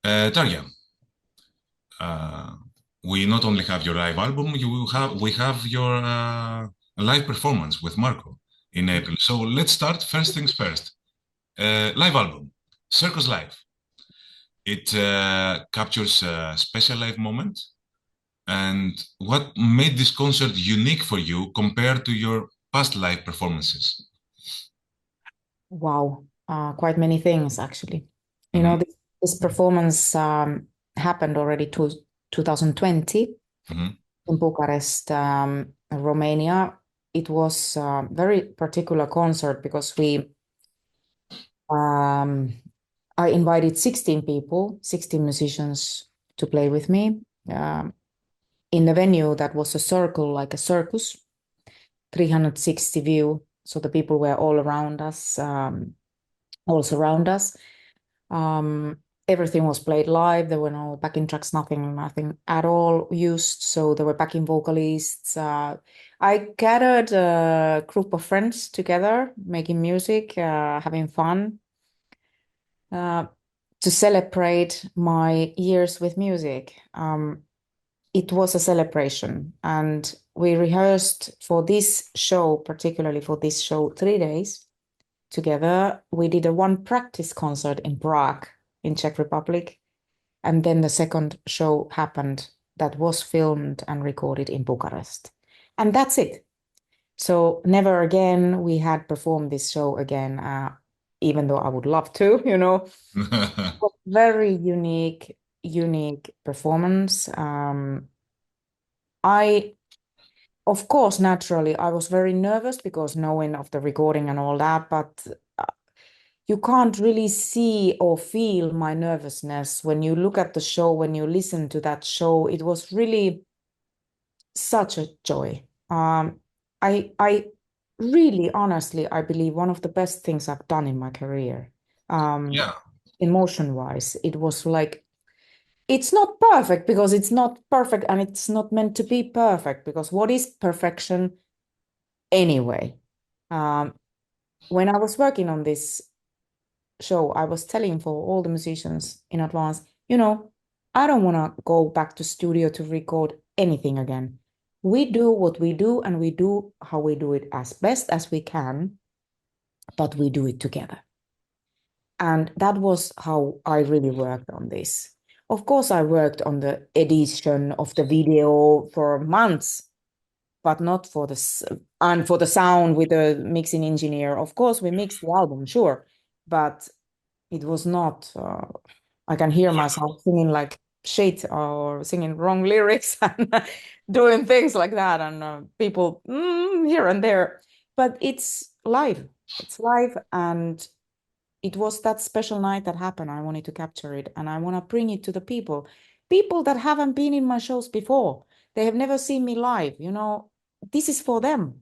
Tarja, uh, we not only have your live album, we have your live performance with Marco in April. So let's start. First things first. Live album, Circus Life. It captures a special live moment. And what made this concert unique for you compared to your past live performances? Wow, quite many things actually. You Hmm. know, this performance happened already 2020 Hmm. in Bucharest, Romania. It was a very particular concert because um, I invited 16 people, 16 musicians to play with me in a venue that was a circle, like a circus, 360 view. So the people were all around us, all surround us. Um, Everything was played live. There were no backing tracks, nothing at all used. So there were backing vocalists. I gathered a group of friends together, making music, having fun, uh, to celebrate my years with music. It was a celebration, and we rehearsed for this show, particularly for this show, 3 days together. We did a one practice concert in Prague, in Czech Republic, and then the second show happened that was filmed and recorded in Bucharest. And that's it. So never again we had performed this show again, even though I would love to, Very unique performance. I, of course, naturally, I was very nervous because knowing of the recording and all that, but uh, you can't really see or feel my nervousness when you look at the show, when you listen to that show. It was really such a joy. I really, honestly, I believe one of the best things I've done in my career. Um, Yeah. Emotion wise, it was like it's not perfect because it's not perfect and it's not meant to be perfect because what is perfection anyway? Um, when I was working on this show, I was telling for all the musicians in advance, I don't want to go back to studio to record anything again. We do what we do and we do how we do it as best as we can, but we do it together. And that was how I really worked on this. Of course, I worked on the edition of the video for months, but not for and for the sound with the mixing engineer. Of course, we mixed the album, sure, but it was not. I can hear myself singing like shit or singing wrong lyrics and doing things like that, and people here and there. But it's live. It's live, and it was that special night that happened. I wanted to capture it, and I want to bring it to the people that haven't been in my shows before. They have never seen me live. This is for them.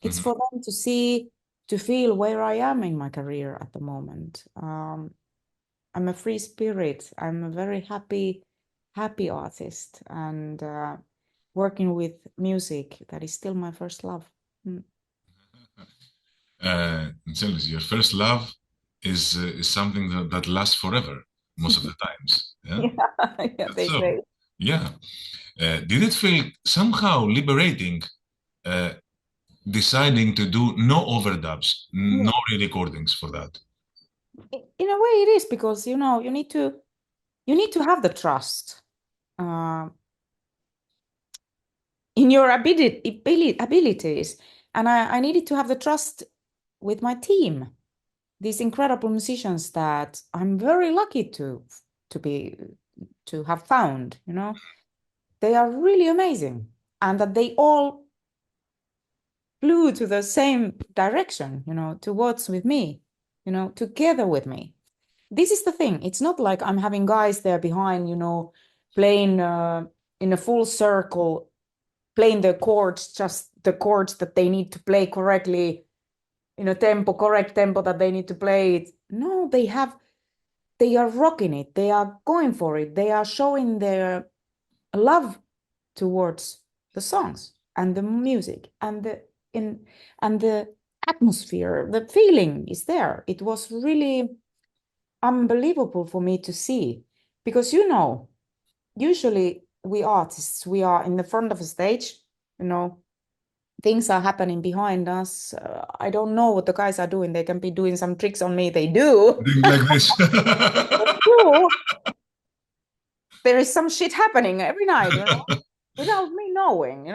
It's Mhm. for them to see, to feel where I am in my career at the moment. I'm a free spirit. I'm a very happy artist, and working with music, that is still my first love. Mm. Celis, your first love is something that lasts forever most of the times. Yeah, Yeah, yeah, that's they so. say. Yeah. Did it feel somehow liberating uh, deciding to do no overdubs, no Yeah. re-recordings for that? In a way, it is because you need to have the trust uh, in your abilities, and I needed to have the trust with my team. These incredible musicians that I'm very lucky to be to have found, they are really amazing, and that they all flew to the same direction, towards with me, together with me. This is the thing. It's not like I'm having guys there behind, playing in a full circle, playing the chords, just the chords that they need to play correctly in a correct tempo that they need to play it. No, they are rocking it. They are going for it. They are showing their love towards the songs and the music in and the atmosphere. The feeling is there. It was really unbelievable for me to see. because usually we artists, we are in the front of a stage, things are happening behind us. I don't know what the guys are doing. They can be doing some tricks on me. They do. Like this. There is some shit happening every night, without me knowing,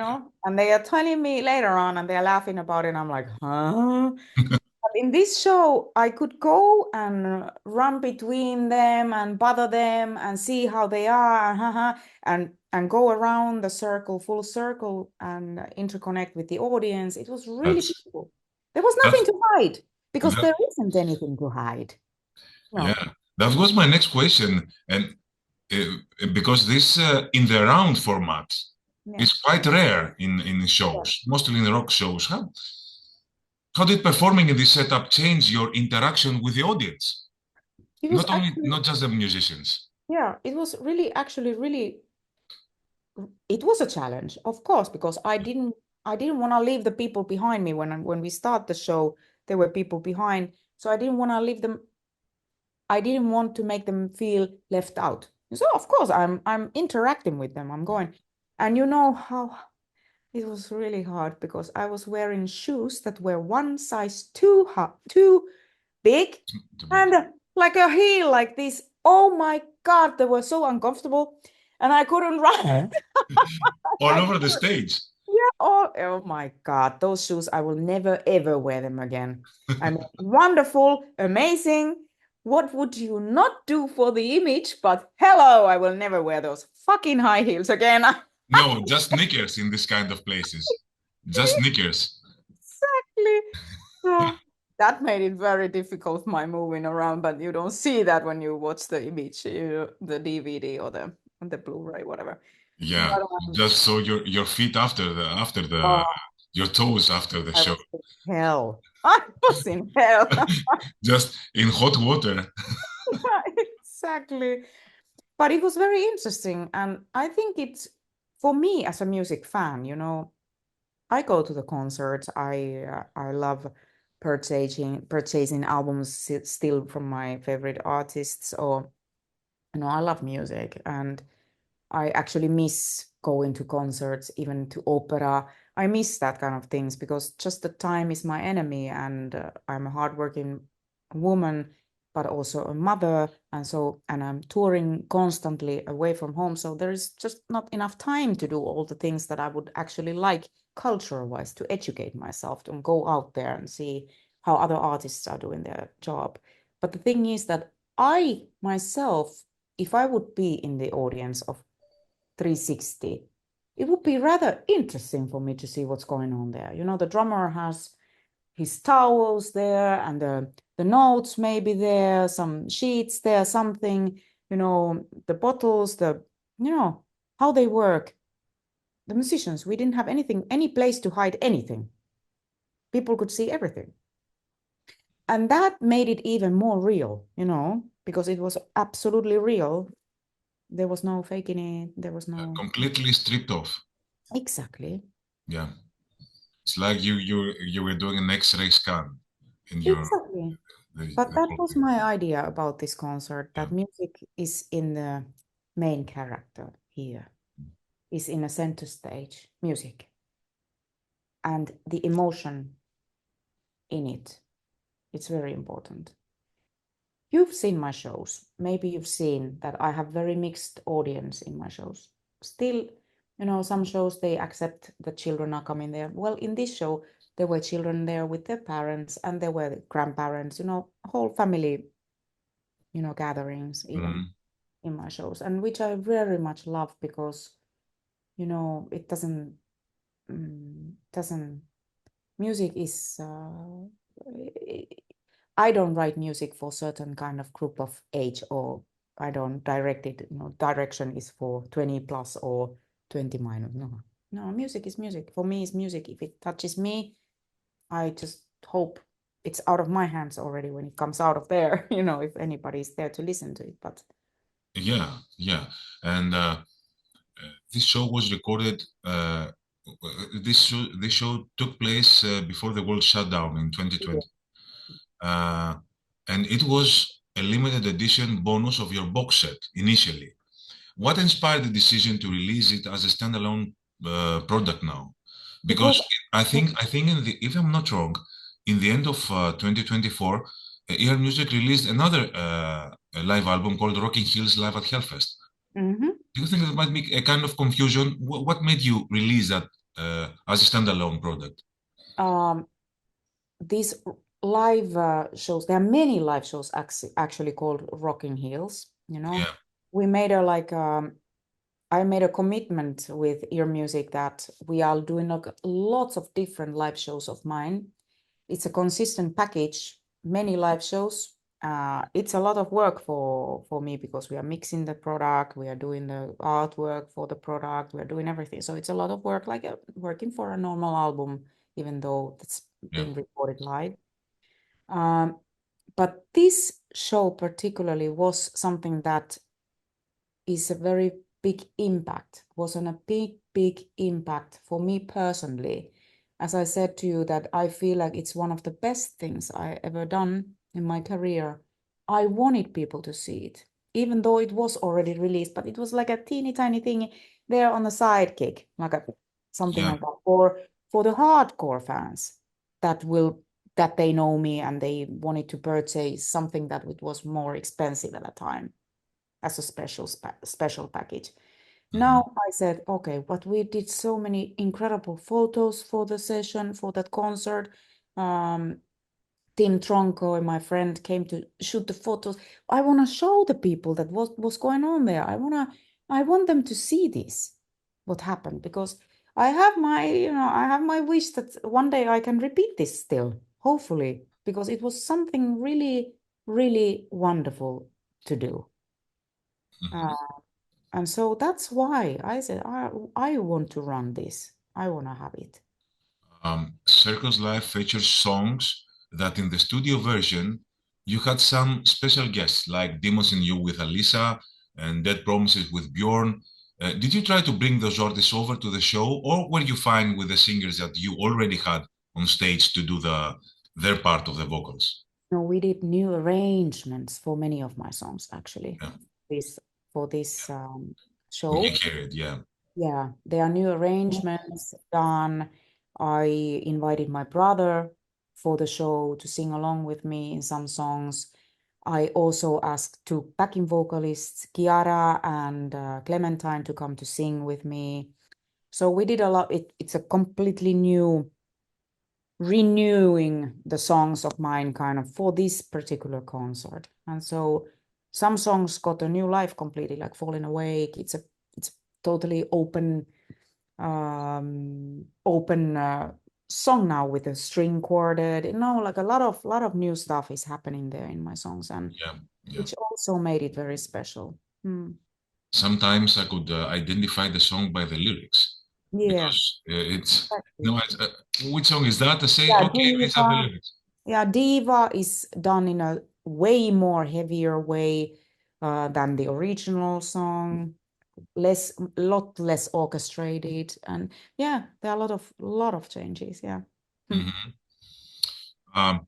and they are telling me later on and they're laughing about it. And I'm like, huh? But in this show, I could go and run between them and bother them and see how they are, and go around the circle, full circle, and interconnect with the audience. It was really That's beautiful. There was nothing that's to hide because that, there isn't anything to hide. No. yeah. That was my next question, and because this in the round format Yeah. is quite rare in Yeah. shows, mostly in rock shows. How did performing in this setup change your interaction with the audience? It was actually, Not just the musicians. yeah, it was really actually really it was a challenge, of course, because I didn't want to leave the people behind me when we start the show. There were people behind, so I didn't want to leave them. I didn't want to make them feel left out. So of course I'm interacting with them. I'm going, and you know how it was really hard because I was wearing shoes that were one size too big, To be and like a heel like this. Oh my God, they were so uncomfortable, and I couldn't run. all I over the stage. Yeah, oh my God, those shoes, I will never ever wear them again. I mean, wonderful, amazing. What would you not do for the image? But hello, I will never wear those fucking high heels again. No, just sneakers in this kind of places. Just sneakers. Exactly. So that made it very difficult, my moving around, but you don't see that when you watch the image, the DVD or the Blu-ray, whatever. Yeah, But just so your feet after the oh, your toes after the I show. was in hell. I was in hell. Just in hot water. Exactly. But it was very interesting. And I think it's for me as a music fan, I go to the concerts. I love purchasing albums still from my favorite artists, or I love music, and I actually miss going to concerts, even to opera. I miss that kind of things because just the time is my enemy, and I'm a hardworking woman, but also a mother, and I'm touring constantly away from home. So there is just not enough time to do all the things that I would actually like cultural-wise to educate myself and go out there and see how other artists are doing their job. But the thing is that I myself, if I would be in the audience of 360, it would be rather interesting for me to see what's going on there. The drummer has his towels there, and the notes maybe there, some sheets there, something, the bottles, how they work. The musicians, we didn't have any place to hide anything. People could see everything. And that made it even more real, because it was absolutely real. There was no faking it. There was no. Completely stripped off. Exactly. Yeah. It's like you were doing an X-ray scan in your Exactly. But the that whole was thing. my idea about this concert, Yeah. that music is in the main character here, is in a center stage, music, and the emotion in it. It's very important. You've seen my shows. Maybe you've seen that I have very mixed audience in my shows. Still, some shows they accept that children are coming there. Well, in this show, there were children there with their parents, and there were grandparents, whole family, gatherings even Mhm. in my shows, and which I very much love because, it doesn't music is I don't write music for certain kind of group of age, or I don't direct it, direction is for 20 plus or 20 minus. No, music is music. For me, it's music. If it touches me, I just hope it's out of my hands already when it comes out of there, if anybody's there to listen to it. But Yeah, yeah. And this show was recorded. This show took place before the world shut down in yeah, 2020, uh, and it was a limited edition bonus of your box set initially. What inspired the decision to release it as a standalone product now? It was, Because I think if I'm not wrong, in the end of 2024, earMUSIC released another live album called Rocking Hills Live at Hellfest. Mhm. Do you think there might be a kind of confusion? What made you release that as a standalone product? Um, these live shows, there are many live shows actually called Rocking Heels, you know. Yeah, We made a like I made a commitment with earMUSIC that we are doing like lots of different live shows of mine. It's a consistent package, many live shows. It's a lot of work for me because we are mixing the product, we are doing the artwork for the product, we are doing everything. So it's a lot of work, like working for a normal album, even though it's yeah. being recorded live. Um, but this show particularly was something that is a very big impact, was on a big impact for me personally. As I said to you, that I feel like it's one of the best things I ever done in my career. I wanted people to see it, even though it was already released, but it was like a teeny tiny thing there on the sidekick, like something Yeah. like that. Or for the hardcore fans that will that they know me and they wanted to purchase something that it was more expensive at the time as a special package. Mhm. Now I said, okay, but we did so many incredible photos for the session, for that concert. Um, Tim Tronco and my friend came to shoot the photos. I want to show the people that what was going on there. I want them to see this, what happened, because I have my wish that one day I can repeat this still, hopefully, because it was something really, really wonderful to do. Mhm. Uh, and so that's why I said, I want to run this. I want to have it. Circus Life features songs that in the studio version you had some special guests like Demons in You with Alisa and Dead Promises with Bjorn. Did you try to bring those artists over to the show, or were you fine with the singers that you already had on stage to do their part of the vocals? No, we did new arrangements for many of my songs actually. Yeah, This for this we can show. hear it. Yeah. Yeah, there are new arrangements done. I invited my brother for the show to sing along with me in some songs. I also asked two backing vocalists, Chiara and Clementine, to come to sing with me. So we did a lot. It's a completely new renewing the songs of mine kind of for this particular concert. And so some songs got a new life completely, like Falling Awake. It's totally open song now with a string quartet. Like a lot of new stuff is happening there in my songs, and Yeah, yeah. which also made it very special. Sometimes I could identify the song by the lyrics Yeah, because it's exactly. no, which song is that? I say, Yeah, okay, these are the Diva. lyrics. Yeah, Diva is done in a way more heavier way than the original song. Lot less orchestrated, and yeah, there are a lot of changes. Yeah. Hmm. Mhm. Um,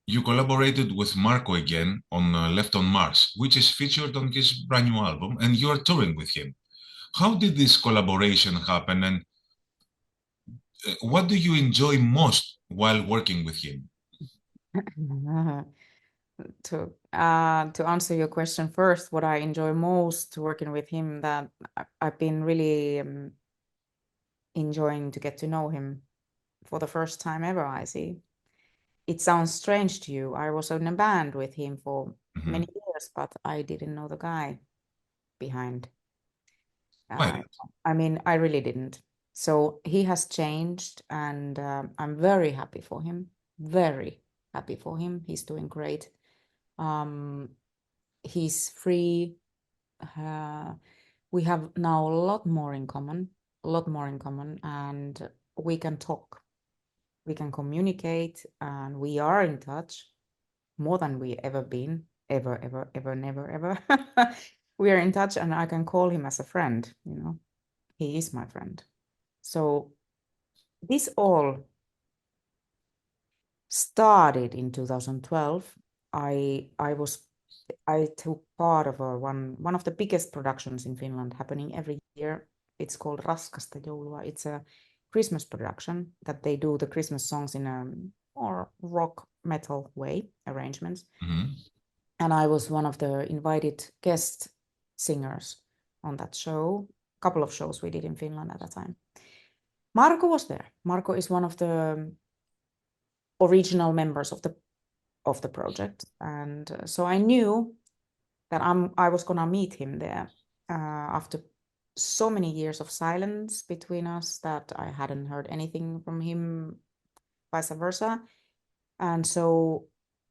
you collaborated with Marco again on Left on Mars, which is featured on his brand new album, and you are touring with him. How did this collaboration happen, and what do you enjoy most while working with him? To answer your question first, what I enjoy most working with him, that I've been really enjoying to get to know him for the first time ever, I see. It sounds strange to you. I was in a band with him for Mhm. many years, but I didn't know the guy behind. Why? Uh, I mean, I really didn't. So he has changed, and I'm very happy for him. Very happy for him. He's doing great. Um, he's free. Uh, we have now a lot more in common, and we can talk, we can communicate, and we are in touch more than we ever been, ever, never, ever. We are in touch, and I can call him as a friend, he is my friend. So this all started in 2012. I took part of one of the biggest productions in Finland happening every year. It's called Raskasta joulua. It's a Christmas production that they do the Christmas songs in a more rock metal way arrangements. And I was one of the invited guest singers on that show. A couple of shows we did in Finland at that time. Marco was there. Marco is one of the original members of the project, and so I knew that I was gonna meet him there after so many years of silence between us that I hadn't heard anything from him, vice versa. And so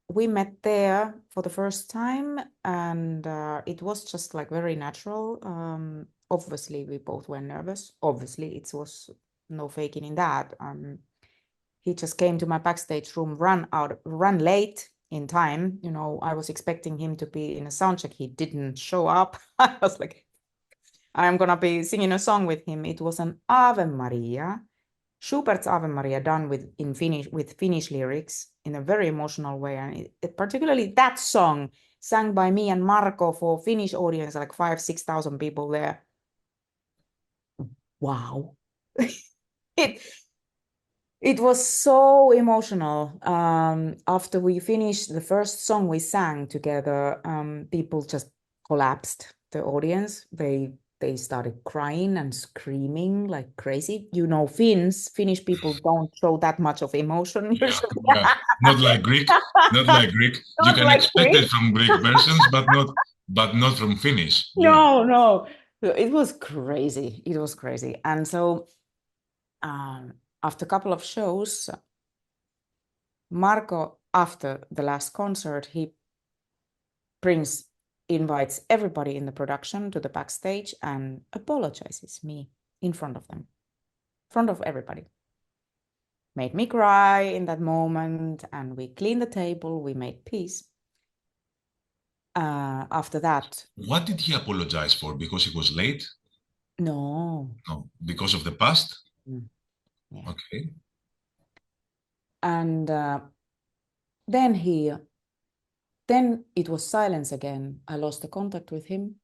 we met there for the first time, and it was just like very natural. Obviously, we both were nervous. Obviously, it was no faking in that. He just came to my backstage room, run late in time. You know, I was expecting him to be in a sound check. He didn't show up. I was like, I'm gonna be singing a song with him. It was an Ave Maria, Schubert's Ave Maria, done with Finnish lyrics in a very emotional way, and particularly that song sang by me and Marco for Finnish audience, like 5,000-6,000 people there. Wow. It was so emotional. After we finished the first song we sang together, people just collapsed. The audience, they started crying and screaming like crazy. You know, Finnish people don't show that much of emotion usually. Yeah. Not like Greek. Not like Greek. Not You can like expect Greek. it from Greek persons, but not from Finnish. Yeah. No. It was crazy. It was crazy. And so after a couple of shows, Marco, after the last concert, he invites everybody in the production to the backstage and apologizes me in front of them, in front of everybody. Made me cry in that moment, and we cleaned the table, we made peace. After that. What did he apologize for? Because he was late? No. No, because of the past? Yeah. Okay. And then it was silence again. I lost the contact with him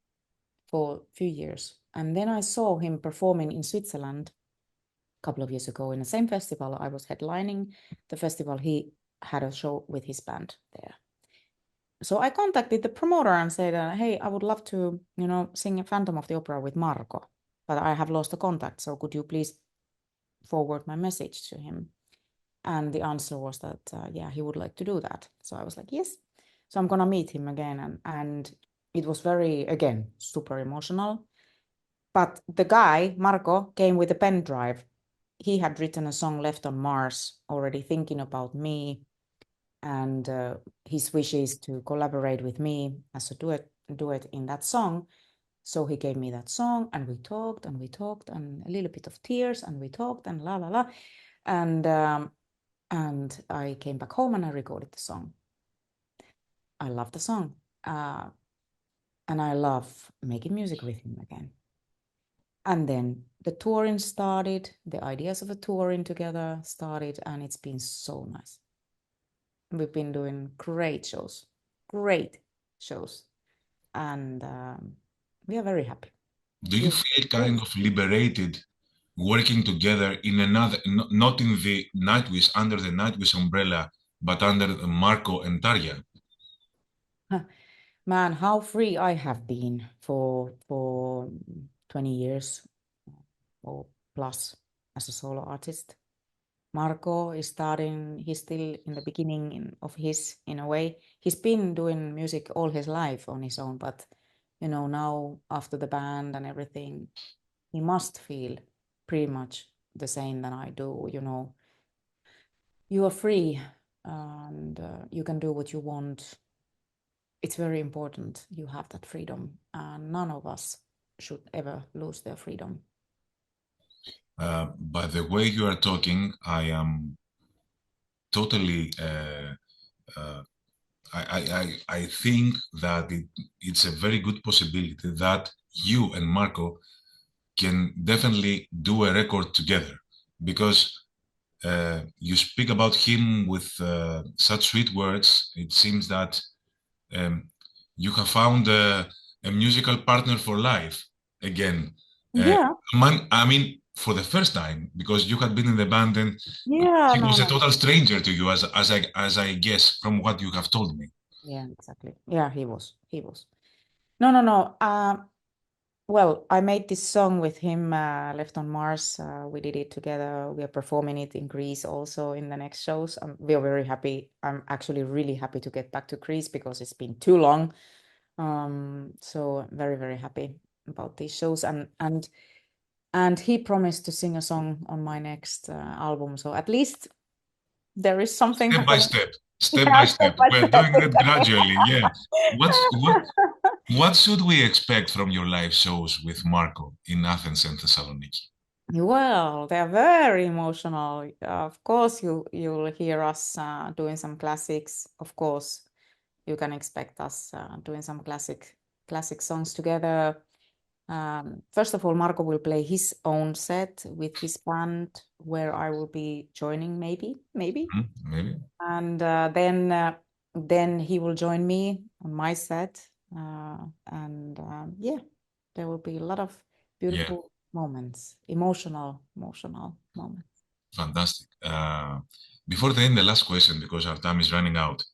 for a few years. And then I saw him performing in Switzerland a couple of years ago in the same festival. I was headlining the festival. He had a show with his band there. So I contacted the promoter and said, hey, I would love to, sing Phantom of the Opera with Marco, but I have lost the contact. So could you please forward my message to him? And the answer was that, yeah, he would like to do that. So I was like, yes. So I'm going to meet him again. And it was very, again, super emotional. But the guy, Marco, came with a pen drive. He had written a song, Left on Mars, already thinking about me and his wishes to collaborate with me as a duet in that song. So he gave me that song, and we talked and a little bit of tears, and we talked and la la la. And I came back home and I recorded the song. I love the song. And I love making music with him again. And then the touring started, the ideas of a touring together started, and it's been so nice. We've been doing great shows, and we are very happy. Do you feel kind of liberated working together in another, not in the Nightwish, under the Nightwish umbrella, but under Marco and Tarja? Man, how free I have been for 20 years or plus as a solo artist. Marco is starting, he's still in the beginning of his, in a way. He's been doing music all his life on his own, but now after the band and everything, he must feel pretty much the same that I do. You are free, and you can do what you want. It's very important you have that freedom, and none of us should ever lose their freedom. By the way you are talking, I am totally I think that it's a very good possibility that you and Marco can definitely do a record together, because You speak about him with such sweet words. It seems that um, you have found a musical partner for life again. Uh, Yeah, I mean, for the first time, because you had been in the band and yeah, he no, was a no. total stranger to you, as I guess from what you have told me. Yeah, exactly. Yeah, he was. He was. No, no, no. Well, I made this song with him, Left on Mars. We did it together. We are performing it in Greece also in the next shows. We are very happy. I'm actually really happy to get back to Greece because it's been too long. So very, very happy about these shows. And he promised to sing a song on my next album. So at least there is something Step by happening. step, step by Yeah, step step. by We're step. doing it gradually. Yeah. What should we expect from your live shows with Marco in Athens and Thessaloniki? Well, they're very emotional. Of course, you'll hear us doing some classics. Of course, you can expect us doing some classic songs together. First of all, Marco will play his own set with his band, where I will be joining, maybe. Hmm, maybe. And then he will join me on my set. And yeah, there will be a lot of Yeah. beautiful moments, emotional moments. Fantastic. Before the end, the last question, because our time is running out.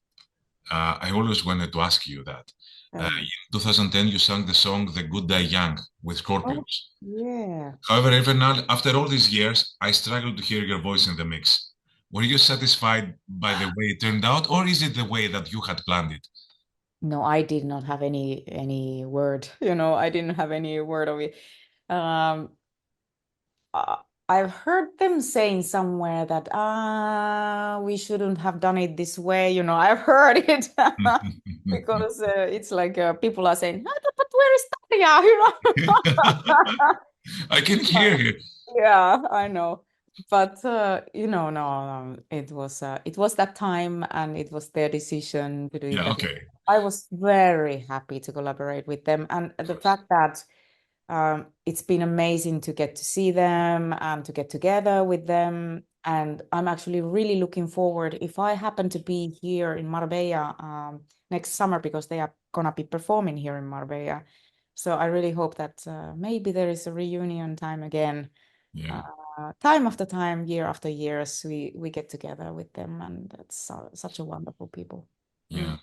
I always wanted to ask you that. Tell me. In 2010, you sang the song "The Good Die Young" with Oh, Scorpions. yeah. However, even now, after all these years, I struggle to hear your voice in the mix. Were you satisfied by the way it turned out, or is it the way that you had planned it? No, I did not have any word, you know, I didn't have any word of it. Um, uh, I've heard them saying somewhere that we shouldn't have done it this way. You know, I've heard it because it's like people are saying, "Ah, but where is Tarja?" You know. I can hear it. Yeah, I know. But you know, no, it was that time and it was their decision to do it Yeah, that way. okay. I was very happy to collaborate with them. And Of the course. fact that it's been amazing to get to see them and to get together with them. And I'm actually really looking forward if I happen to be here in Marbella next summer because they are gonna be performing here in Marbella. So I really hope that maybe there is a reunion time again. Yeah, Time after time, year after year, as we get together with them, and it's such a wonderful people. yeah. Mm.